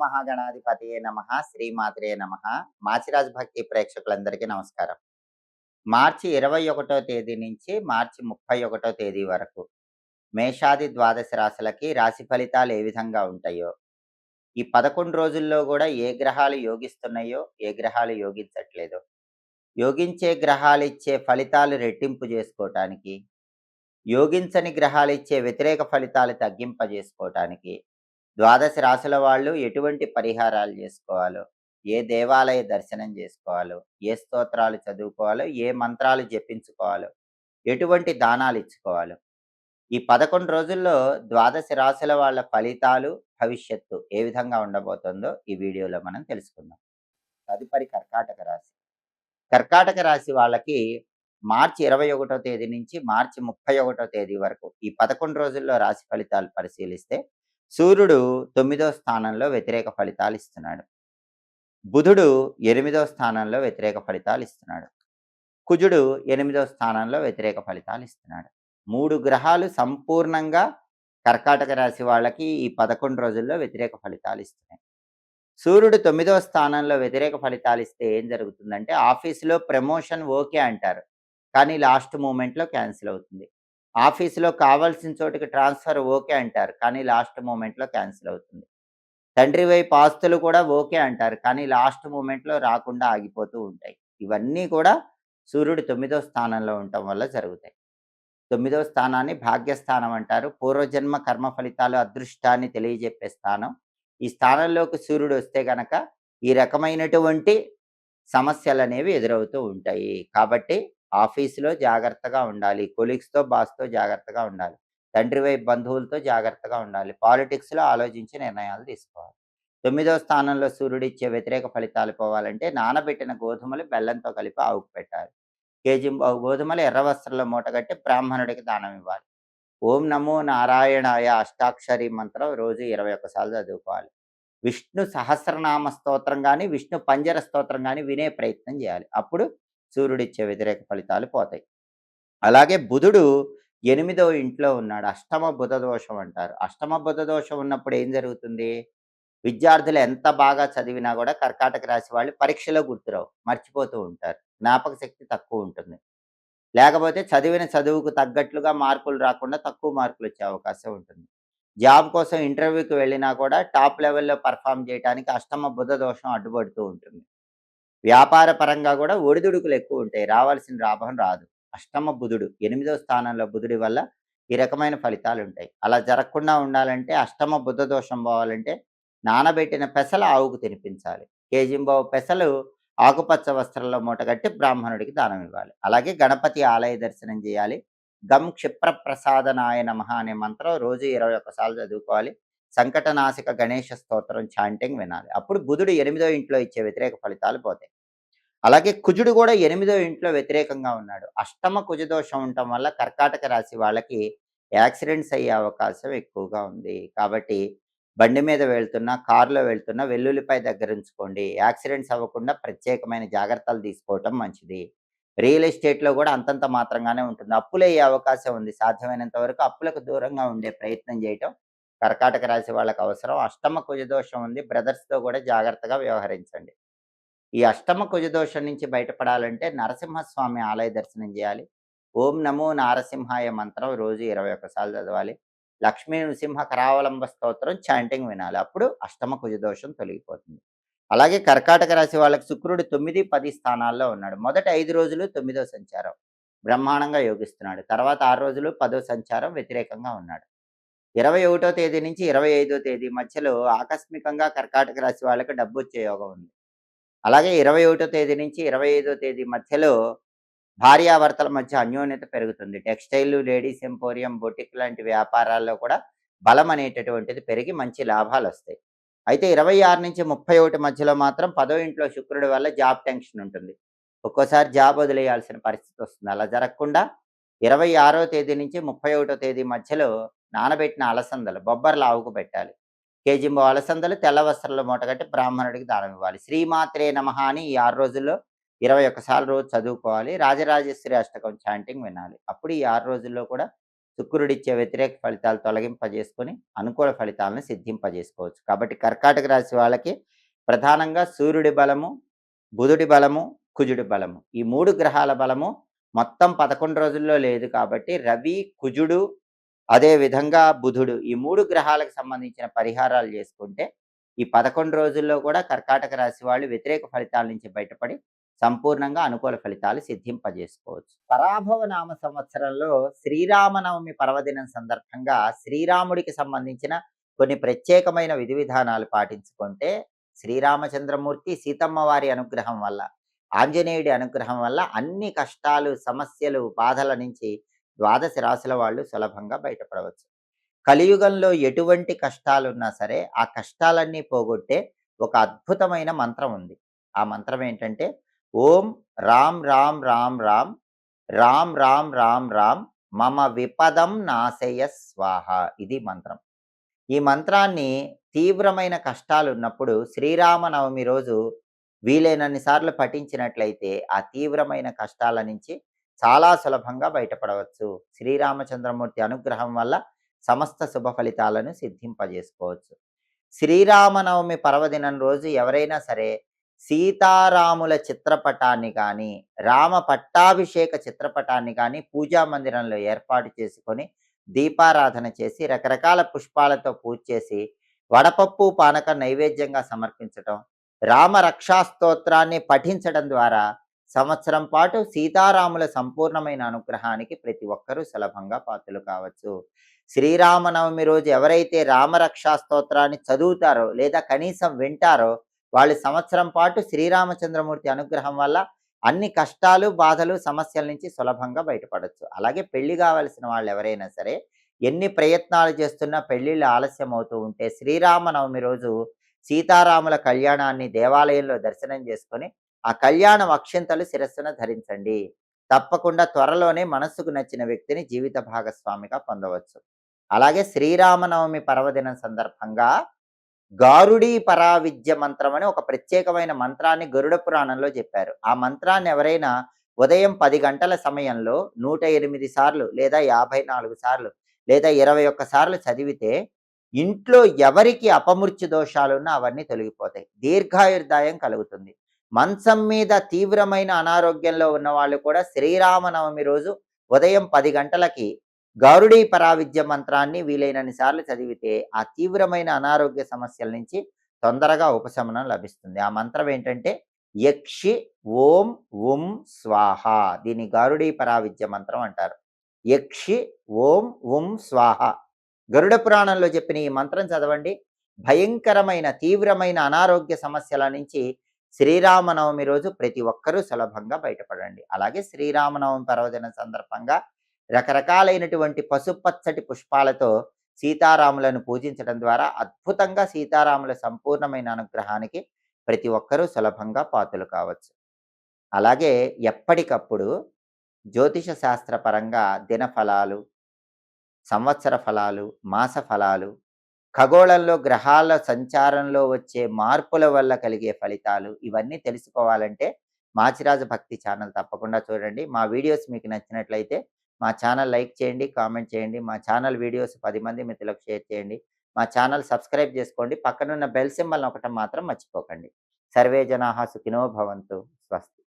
మహాగణాధిపతియే నమః. శ్రీమాత్రే నమః. మాచిరాజ్ భక్తి ప్రేక్షకులందరికీ నమస్కారం. మార్చి 21 తేదీ నుంచి మార్చి 31 తేదీ వరకు మేషాది ద్వాదశ రాశులకి రాశి ఫలితాలు ఏ విధంగా ఉంటాయో, ఈ 11 రోజుల్లో గూడా ఏ గ్రహాలు యోగిస్తున్నాయో, ఏ గ్రహాలు యోగించట్లేదో, యోగించే గ్రహాలిచ్చే ఫలితాలు రెట్టింపు జేసుకోటానికి, యోగించని గ్రహాలిచ్చే వ్యతిరేక ఫలితాలు తగ్గింపజేసుకోటానికి ద్వాదశ రాశుల వాళ్ళు ఎటువంటి పరిహారాలు చేసుకోవాలో, ఏ దేవాలయ దర్శనం చేసుకోవాలో, ఏ స్తోత్రాలు చదువుకోవాలో, ఏ మంత్రాలు జపించుకోవాలో, ఎటువంటి దానాలు ఇచ్చుకోవాలో, ఈ 11 రోజుల్లో ద్వాదశ రాశుల వాళ్ళ ఫలితాలు, భవిష్యత్తు ఏ విధంగా ఉండబోతుందో ఈ వీడియోలో మనం తెలుసుకుందాం. తదుపరి కర్కాటక రాశి. కర్కాటక రాశి వాళ్ళకి మార్చి 21 తేదీ నుంచి మార్చి 31 తేదీ వరకు ఈ 11 రోజుల్లో రాశి ఫలితాలు పరిశీలిస్తే సూర్యుడు 9వ స్థానంలో వ్యతిరేక ఫలితాలు ఇస్తున్నాడు. బుధుడు 8వ స్థానంలో వ్యతిరేక ఫలితాలు ఇస్తున్నాడు. కుజుడు 8వ స్థానంలో వ్యతిరేక ఫలితాలు ఇస్తున్నాడు. 3 గ్రహాలు సంపూర్ణంగా కర్కాటక రాశి వాళ్ళకి ఈ 11 రోజుల్లో వ్యతిరేక ఫలితాలు ఇస్తున్నాయి. సూర్యుడు 9వ స్థానంలో వ్యతిరేక ఫలితాలు ఇస్తే ఏం జరుగుతుందంటే ఆఫీసులో ప్రమోషన్ ఓకే అంటారు, కానీ లాస్ట్ మూమెంట్లో క్యాన్సిల్ అవుతుంది. ఆఫీసులో కావాల్సిన చోటుకి ట్రాన్స్ఫర్ ఓకే అంటారు, కానీ లాస్ట్ మూమెంట్లో క్యాన్సిల్ అవుతుంది. తండ్రి వైపు ఆస్తులు కూడా ఓకే అంటారు, కానీ లాస్ట్ మూమెంట్లో రాకుండా ఆగిపోతూ ఉంటాయి. ఇవన్నీ కూడా సూర్యుడు 9వ స్థానంలో ఉండటం వల్ల జరుగుతాయి. 9వ స్థానాన్ని భాగ్యస్థానం అంటారు. పూర్వజన్మ కర్మ ఫలితాలు, అదృష్టాన్ని తెలియజెప్పే స్థానం. ఈ స్థానంలోకి సూర్యుడు వస్తే గనక ఈ రకమైనటువంటి సమస్యలనేవి ఎదురవుతూ ఉంటాయి. కాబట్టి ఆఫీసులో జాగ్రత్తగా ఉండాలి. కొలీగ్స్‌తో, బాస్‌తో జాగ్రత్తగా ఉండాలి. తండ్రి వైపు బంధువులతో జాగ్రత్తగా ఉండాలి. పాలిటిక్స్‌లో ఆలోచించి నిర్ణయాలు తీసుకోవాలి. 9వ స్థానంలో సూర్యుడిచ్చే వ్యతిరేక ఫలితాలు పోవాలంటే నానబెట్టిన గోధుమలు బెల్లంతో కలిపి ఆవుకు పెట్టాలి. కేజింబావు గోధుమలు ఎర్ర వస్త్రంలో మూటగట్టి బ్రాహ్మణుడికి దానం ఇవ్వాలి. ఓం నమో నారాయణాయ అష్టాక్షరి మంత్రం రోజు 21 సార్లు చదువుకోవాలి. విష్ణు సహస్రనామ స్తోత్రం గాని, విష్ణు పంజర స్తోత్రం గాని వినే ప్రయత్నం చేయాలి. అప్పుడు సూర్యుడిచ్చే వ్యతిరేక ఫలితాలు పోతాయి. అలాగే బుధుడు 8వ ఇంట్లో ఉన్నాడు. అష్టమ బుధ దోషం అంటారు. అష్టమ బుధ దోషం ఉన్నప్పుడు ఏం జరుగుతుంది? విద్యార్థులు ఎంత బాగా చదివినా కూడా కర్కాటక రాశి వాళ్ళు పరీక్షలో గుర్తురావు, మర్చిపోతూ ఉంటారు. జ్ఞాపక శక్తి తక్కువ ఉంటుంది. లేకపోతే చదివిన చదువుకు తగ్గట్లుగా మార్కులు రాకుండా తక్కువ మార్కులు వచ్చే అవకాశం ఉంటుంది. జాబ్ కోసం ఇంటర్వ్యూకి వెళ్ళినా కూడా టాప్ లెవెల్‌లో పెర్ఫార్మ్ చేయటానికి అష్టమ బుధ దోషం అడ్డుపడుతూ ఉంటుంది. వ్యాపార పరంగా కూడా ఒడిదుడుకులు ఎక్కువ ఉంటాయి. రావాల్సిన లాభం రాదు. అష్టమ బుధుడు 8వ స్థానంలో బుధుడి వల్ల ఈ రకమైన ఫలితాలు ఉంటాయి. అలా జరగకుండా ఉండాలంటే అష్టమ బుధ దోషం పోవాలంటే నానబెట్టిన పెసలు ఆవుకు తినిపించాలి. కేజింబావు పెసలు ఆకుపచ్చ వస్త్రంలో మూటగట్టి బ్రాహ్మణుడికి దానం ఇవ్వాలి. అలాగే గణపతి ఆలయ దర్శనం చేయాలి. గం క్షిప్ర ప్రసాదనాయ నమః అనే మంత్రం రోజు 21 సార్లు చదువుకోవాలి. సంకటనాశక గణేష స్తోత్రం చాంటింగ్ వినాలి. అప్పుడు బుధుడు 8వ ఇంట్లో ఇచ్చే వ్యతిరేక ఫలితాలు పోతాయి. అలాగే కుజుడు కూడా 8వ ఇంట్లో వ్యతిరేకంగా ఉన్నాడు. అష్టమ కుజదోషం ఉండటం వల్ల కర్కాటక రాశి వాళ్ళకి యాక్సిడెంట్స్ అయ్యే అవకాశం ఎక్కువగా ఉంది. కాబట్టి బండి మీద వెళ్తున్నా, కారులో వెళ్తున్నా వెల్లుల్లిపాయ దగ్గర ఉంచుకోండి. యాక్సిడెంట్స్ అవ్వకుండా ప్రత్యేకమైన జాగ్రత్తలు తీసుకోవటం మంచిది. రియల్ ఎస్టేట్‌లో కూడా అంతంత మాత్రంగానే ఉంటుంది. అప్పులయ్యే అవకాశం ఉంది. సాధ్యమైనంత వరకు అప్పులకు దూరంగా ఉండే ప్రయత్నం చేయటం కర్కాటక రాశి వాళ్ళకి అవసరం. అష్టమ కుజదోషం ఉంది. బ్రదర్స్‌తో కూడా జాగ్రత్తగా వ్యవహరించండి. ఈ అష్టమ కుజదోషం నుంచి బయటపడాలంటే నరసింహస్వామి ఆలయ దర్శనం చేయాలి. ఓం నమో నారసింహాయ మంత్రం రోజు 21 సార్లు చదవాలి. లక్ష్మీ నృసింహ కరావలంబ స్తోత్రం చాంటింగ్ వినాలి. అప్పుడు అష్టమ కుజదోషం తొలగిపోతుంది. అలాగే కర్కాటక రాశి వాళ్ళకి శుక్రుడు 9, 10 స్థానాల్లో ఉన్నాడు. మొదటి 5 రోజులు 9వ సంచారం బ్రహ్మాండంగా యోగిస్తున్నాడు. తర్వాత 6 రోజులు 10వ సంచారం వ్యతిరేకంగా ఉన్నాడు. 21 తేదీ నుంచి 25 తేదీ మధ్యలో ఆకస్మికంగా కర్కాటక రాశి వాళ్ళకి డబ్బొచ్చే యోగం ఉంది. అలాగే 21 తేదీ నుంచి 25 తేదీ మధ్యలో భార్యాభర్తల మధ్య అన్యోన్యత పెరుగుతుంది. టెక్స్టైల్, లేడీస్ ఎంపోరియం, బొటిక్ లాంటి వ్యాపారాల్లో కూడా బలం అనేటటువంటిది పెరిగి మంచి లాభాలొస్తాయి. అయితే 26 నుంచి 31 మధ్యలో మాత్రం 10వ ఇంట్లో శుక్రుడి వల్ల జాబ్ టెన్షన్ ఉంటుంది. ఒక్కోసారి జాబ్ వదిలేయాల్సిన పరిస్థితి వస్తుంది. అలా జరగకుండా 26వ తేదీ నుంచి 31 తేదీ మధ్యలో నానబెట్టిన అలసందలు బొబ్బర్లు ఆవుకు పెట్టాలి. కేజింబో అలసందలు తెల్ల వస్త్రంలో మూటగట్టి బ్రాహ్మణుడికి దానం ఇవ్వాలి. శ్రీమాత్రే నమః అని ఈ 6 రోజుల్లో 21 సార్లు రోజు చదువుకోవాలి. రాజరాజేశ్వరి అష్టకం చాంటింగ్ వినాలి. అప్పుడు ఈ 6 రోజుల్లో కూడా శుక్రుడిచ్చే వ్యతిరేక ఫలితాలు తొలగింపజేసుకొని అనుకూల ఫలితాలను సిద్ధింపజేసుకోవచ్చు. కాబట్టి కర్కాటక రాశి వాళ్ళకి ప్రధానంగా సూర్యుడి బలము, బుధుడి బలము, కుజుడి బలము. ఈ 3 గ్రహాల బలము మొత్తం 11 రోజుల్లో లేదు కాబట్టి రవి, కుజుడు, అదే విధంగా బుధుడు ఈ 3 గ్రహాలకు సంబంధించిన పరిహారాలు చేసుకుంటే ఈ 11 రోజుల్లో కూడా కర్కాటక రాశి వాళ్ళు వ్యతిరేక ఫలితాల నుంచి బయటపడి సంపూర్ణంగా అనుకూల ఫలితాలు సిద్ధింపజేసుకోవచ్చు. పరాభవ నామ సంవత్సరంలో శ్రీరామనవమి పర్వదినం సందర్భంగా శ్రీరాముడికి సంబంధించిన కొన్ని ప్రత్యేకమైన విధి విధానాలు పాటించుకుంటే శ్రీరామచంద్రమూర్తి, సీతమ్మ వారి అనుగ్రహం వల్ల, ఆంజనేయుడి అనుగ్రహం వల్ల అన్ని కష్టాలు, సమస్యలు, బాధల నుంచి ద్వాదశ రాశుల వాళ్ళు సులభంగా బయటపడవచ్చు. కలియుగంలో ఎటువంటి కష్టాలున్నా సరే, ఆ కష్టాలన్నీ పోగొట్టే ఒక అద్భుతమైన మంత్రం ఉంది. ఆ మంత్రం ఏంటంటే, ఓం రామ్ రామ్ రామ్ రామ్, రామ్ రామ్ రామ్ రామ్, మమ విపదం నాశయ స్వాహ. ఇది మంత్రం. ఈ మంత్రాన్ని తీవ్రమైన కష్టాలున్నప్పుడు శ్రీరామనవమి రోజు వీలైనన్ని సార్లు పఠించినట్లయితే ఆ తీవ్రమైన కష్టాల నుంచి చాలా సులభంగా బయటపడవచ్చు. శ్రీరామచంద్రమూర్తి అనుగ్రహం వల్ల సమస్త శుభ ఫలితాలను సిద్ధింపజేసుకోవచ్చు. శ్రీరామనవమి పర్వదినం రోజు ఎవరైనా సరే సీతారాముల చిత్రపటాన్ని కానీ, రామ పట్టాభిషేక చిత్రపటాన్ని కానీ పూజా మందిరంలో ఏర్పాటు చేసుకొని దీపారాధన చేసి రకరకాల పుష్పాలతో పూజ చేసి వడపప్పు, పానకం నైవేద్యంగా సమర్పించటం, రామ రక్షా స్తోత్రాన్ని పఠించడం ద్వారా సంవత్సరం పాటు సీతారాముల సంపూర్ణమైన అనుగ్రహానికి ప్రతి ఒక్కరూ సులభంగా పాత్రలు కావచ్చు. శ్రీరామనవమి రోజు ఎవరైతే రామరక్షా స్తోత్రాన్ని చదువుతారో లేదా కనీసం వింటారో వాళ్ళు సంవత్సరం పాటు శ్రీరామచంద్రమూర్తి అనుగ్రహం వల్ల అన్ని కష్టాలు, బాధలు, సమస్యల నుంచి సులభంగా బయటపడవచ్చు. అలాగే పెళ్లి కావలసిన వాళ్ళు ఎవరైనా సరే ఎన్ని ప్రయత్నాలు చేస్తున్నా పెళ్లిళ్ళు ఆలస్యం అవుతూ ఉంటే శ్రీరామనవమి రోజు సీతారాముల కళ్యాణాన్ని దేవాలయంలో దర్శనం చేసుకొని ఆ కళ్యాణం అక్షింతలు శిరస్సున ధరించండి. తప్పకుండా త్వరలోనే మనస్సుకు నచ్చిన వ్యక్తిని జీవిత భాగస్వామిగా పొందవచ్చు. అలాగే శ్రీరామనవమి పర్వదినం సందర్భంగా గారుడీ పరావిద్య మంత్రం అని ఒక ప్రత్యేకమైన మంత్రాన్ని గరుడ పురాణంలో చెప్పారు. ఆ మంత్రాన్ని ఎవరైనా ఉదయం 10 గంటల సమయంలో 108 సార్లు లేదా 54 సార్లు లేదా 21 సార్లు చదివితే ఇంట్లో ఎవరికి అపమృత్యు దోషాలున్నా అవన్నీ తొలగిపోతాయి. దీర్ఘాయుర్దాయం కలుగుతుంది. మంచం మీద తీవ్రమైన అనారోగ్యంలో ఉన్న వాళ్ళు కూడా శ్రీరామనవమి రోజు ఉదయం 10 గంటలకి గారుడీ పరావిద్య మంత్రాన్ని వీలైనన్ని సార్లు చదివితే ఆ తీవ్రమైన అనారోగ్య సమస్యల నుంచి తొందరగా ఉపశమనం లభిస్తుంది. ఆ మంత్రం ఏంటంటే యక్షి ఓం ఉం స్వాహ. దీన్ని గారుడీ పరావిద్య మంత్రం అంటారు. యక్షి ఓం ఉం స్వాహ. గరుడ పురాణంలో చెప్పిన ఈ మంత్రం చదవండి. భయంకరమైన తీవ్రమైన అనారోగ్య సమస్యల నుంచి శ్రీరామనవమి రోజు ప్రతి ఒక్కరూ సులభంగా బయటపడండి. అలాగే శ్రీరామనవమి పర్వదినం సందర్భంగా రకరకాలైనటువంటి పసుపచ్చటి పుష్పాలతో సీతారాములను పూజించడం ద్వారా అద్భుతంగా సీతారాముల సంపూర్ణమైన అనుగ్రహానికి ప్రతి ఒక్కరూ సులభంగా పాత్రలు కావచ్చు. అలాగే ఎప్పటికప్పుడు జ్యోతిష శాస్త్ర పరంగా దినఫలాలు, సంవత్సర ఫలాలు, మాస ఫలాలు, ఖగోళంలో గ్రహాల సంచారంలో వచ్చే మార్పుల వల్ల కలిగే ఫలితాలు ఇవన్నీ తెలుసుకోవాలంటే మాచిరాజు భక్తి ఛానల్ తప్పకుండా చూడండి. మా వీడియోస్ మీకు నచ్చినట్లయితే మా ఛానల్ లైక్ చేయండి, కామెంట్ చేయండి. మా ఛానల్ వీడియోస్ 10 మంది మిత్రులకు షేర్ చేయండి. మా ఛానల్ సబ్స్క్రైబ్ చేసుకోండి. పక్కనున్న బెల్ సింబల్ నొక్కటం మాత్రం మర్చిపోకండి. సర్వే జనాః సుఖినో భవంతు. స్వస్తి.